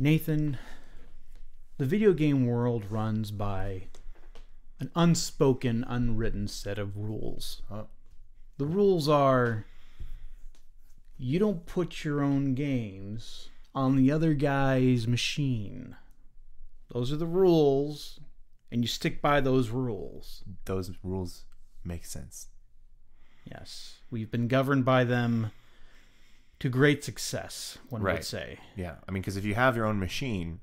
Nathan, the video game world runs by an unspoken, unwritten set of rules. The rules are you don't put your own games on the other guy's machine. Those are the rules, and you stick by those rules. Those rules make sense. Yes. We've been governed by them to great success, one would say. Yeah. I mean, because if you have your own machine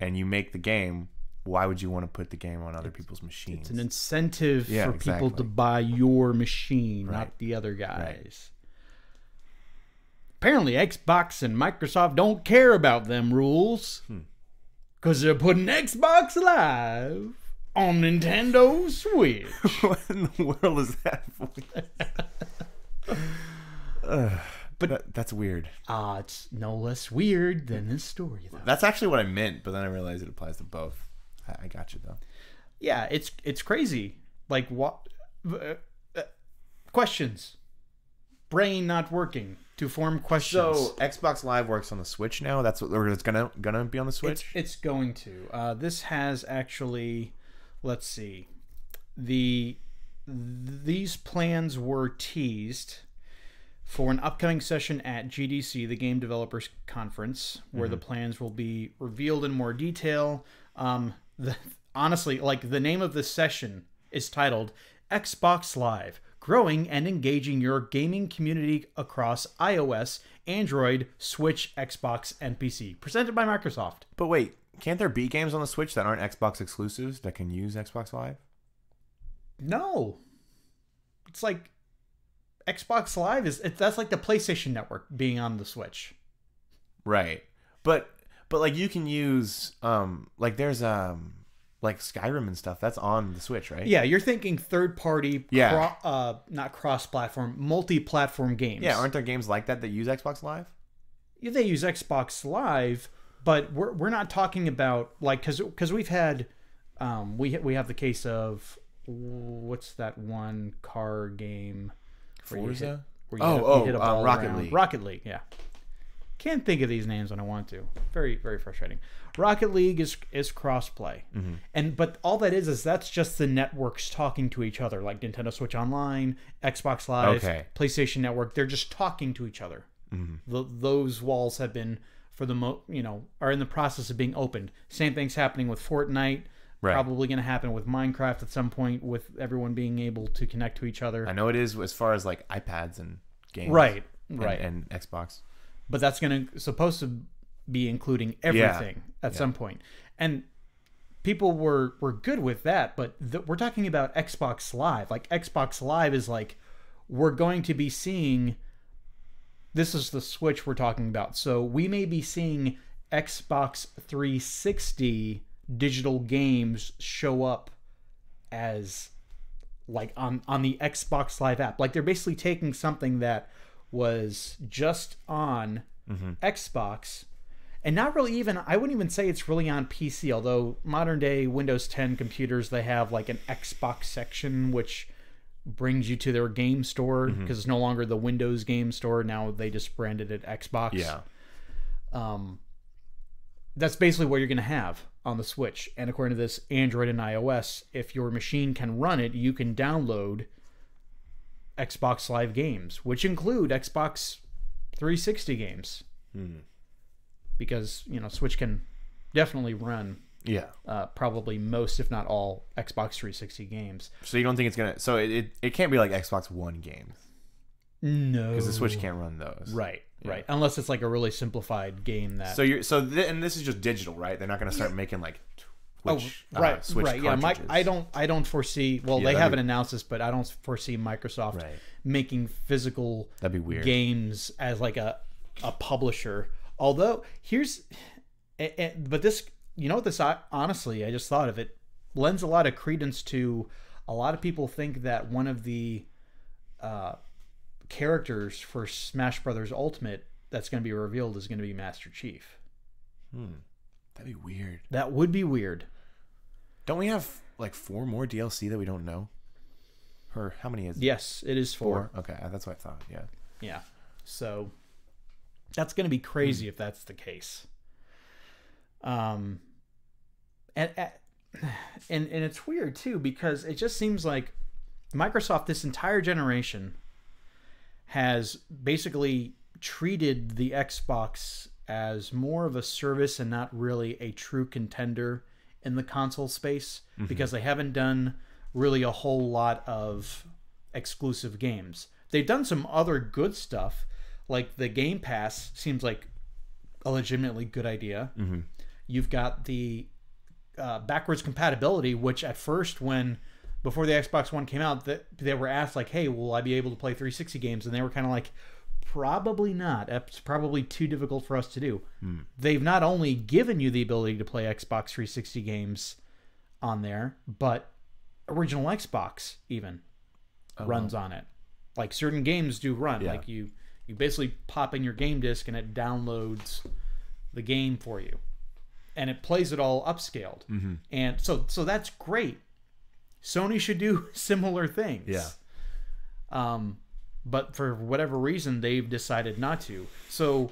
and you make the game, why would you want to put the game on other people's machines? It's an incentive for people to buy your machine, not the other guys. Apparently, Xbox and Microsoft don't care about them rules because they're putting Xbox Live on Nintendo Switch. What in the world is that voice? But that's weird. It's no less weird than this story, though. That's actually what I meant, but then I realized it applies to both. I got you, though. Yeah, it's crazy. Like, what? Questions. Brain not working to form questions. So Xbox Live works on the Switch now. That's what it's gonna be on the Switch. It's going to. This has actually. Let's see. These plans were teased for an upcoming session at GDC, the Game Developers Conference, where the plans will be revealed in more detail. Honestly, like, the name of the session is titled Xbox Live, Growing and Engaging Your Gaming Community Across iOS, Android, Switch, Xbox, and PC. Presented by Microsoft. But wait, can't there be games on the Switch that aren't Xbox exclusives that can use Xbox Live? No. It's like Xbox Live that's like the PlayStation Network being on the Switch. Right. But like, you can use like, there's like Skyrim and stuff that's on the Switch, right? Yeah, you're thinking third party, not cross platform, multi-platform games. Yeah, aren't there games like that use Xbox Live? Yeah, they use Xbox Live, but we're not talking about, like, because we've had we have the case of, what's that one car game? Forza? Rocket League. Rocket League, yeah. Can't think of these names when I want to. Very, very frustrating. Rocket League is crossplay, but all that is that's just the networks talking to each other, like Nintendo Switch Online, Xbox Live, PlayStation Network. They're just talking to each other. Those walls have been, are in the process of being opened. Same thing's happening with Fortnite. Right. Probably going to happen with Minecraft at some point, with everyone being able to connect to each other. I know it is, as far as like iPads and games, right, and Xbox. But that's supposed to be including everything at some point. And people were good with that, but we're talking about Xbox Live. Like, Xbox Live is like, we're going to be seeing, this is the Switch we're talking about. So we may be seeing Xbox 360 digital games show up as, like, on the Xbox Live app. Like, they're basically taking something that was just on Xbox, and not really even, I wouldn't even say it's really on PC, although modern day Windows 10 computers, they have like an Xbox section which brings you to their game store, because it's no longer the Windows game store. Now they just branded it Xbox. That's basically what you're going to have on the Switch. And according to this, Android and iOS, if your machine can run it, you can download Xbox Live games, which include Xbox 360 games. Because, Switch can definitely run probably most, if not all, Xbox 360 games. So you don't think it's going to... So it can't be like Xbox One games. No. Because the Switch can't run those. Right. Right. Unless it's like a really simplified game that... And this is just digital, right? They're not going to start making like... Switch Yeah, I don't foresee... Well, they haven't announced this, but I don't foresee Microsoft making physical that'd be weird games as like a publisher. Although, but this... this, honestly, I just thought of it, lends a lot of credence to... A lot of people think that one of the characters for Smash Brothers Ultimate that's going to be revealed is going to be Master Chief. That'd be weird. That would be weird. Don't we have like 4 more DLC that we don't know? Or how many is it? Yes, it is 4. Okay, that's what I thought. Yeah. So that's going to be crazy if that's the case. And it's weird too, because it just seems like Microsoft this entire generation has basically treated the Xbox as more of a service and not really a true contender in the console space, because they haven't done really a whole lot of exclusive games. They've done some other good stuff, like the Game Pass seems like a legitimately good idea. You've got the backwards compatibility, which at first, before the Xbox One came out, they were asked like, hey, will I be able to play 360 games? And they were kind of like, probably not. It's probably too difficult for us to do. They've not only given you the ability to play Xbox 360 games on there, but original Xbox even runs on it. Like certain games do run. Yeah. Like you basically pop in your game disc and it downloads the game for you, and it plays it all upscaled. And so that's great. Sony should do similar things. Yeah. But for whatever reason, they've decided not to. So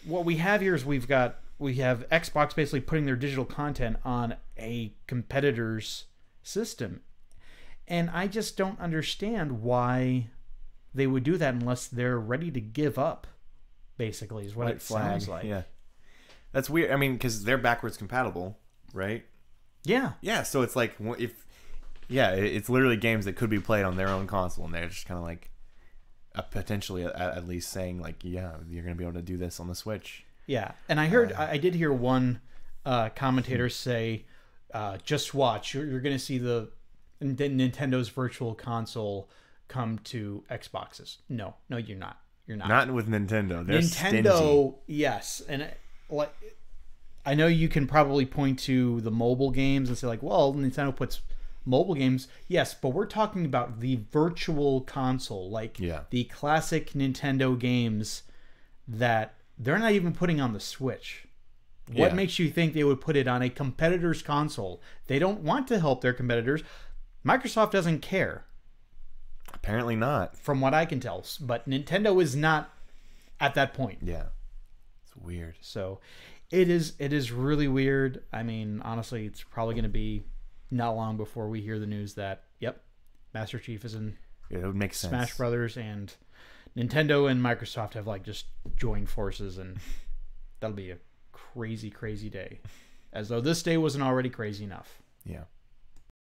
what we have here is we have Xbox basically putting their digital content on a competitor's system. And I just don't understand why they would do that unless they're ready to give up, basically, is what it sounds like. Yeah. That's weird. I mean, because they're backwards compatible, right? Yeah. Yeah, so it's like, it's literally games that could be played on their own console, and they're just kind of like, potentially at least saying like, yeah, you're gonna be able to do this on the Switch. Yeah, and I did hear one commentator say, just watch, you're gonna see the Nintendo's Virtual Console come to Xboxes. No, you're not. You're not. Not with Nintendo. They're Nintendo, stingy. yes, and like, I know you can probably point to the mobile games and say like, well, Nintendo puts mobile games, yes, but we're talking about the Virtual Console, like the classic Nintendo games that they're not even putting on the Switch. What makes you think they would put it on a competitor's console? They don't want to help their competitors. Microsoft doesn't care. Apparently not. From what I can tell. But Nintendo is not at that point. Yeah. It's weird. So it is really weird. I mean, honestly, it's probably going to be not long before we hear the news that, yep, Master Chief is in it would make sense. Smash Brothers, and Nintendo and Microsoft have like just joined forces, and that'll be a crazy, crazy day. As though this day wasn't already crazy enough. Yeah.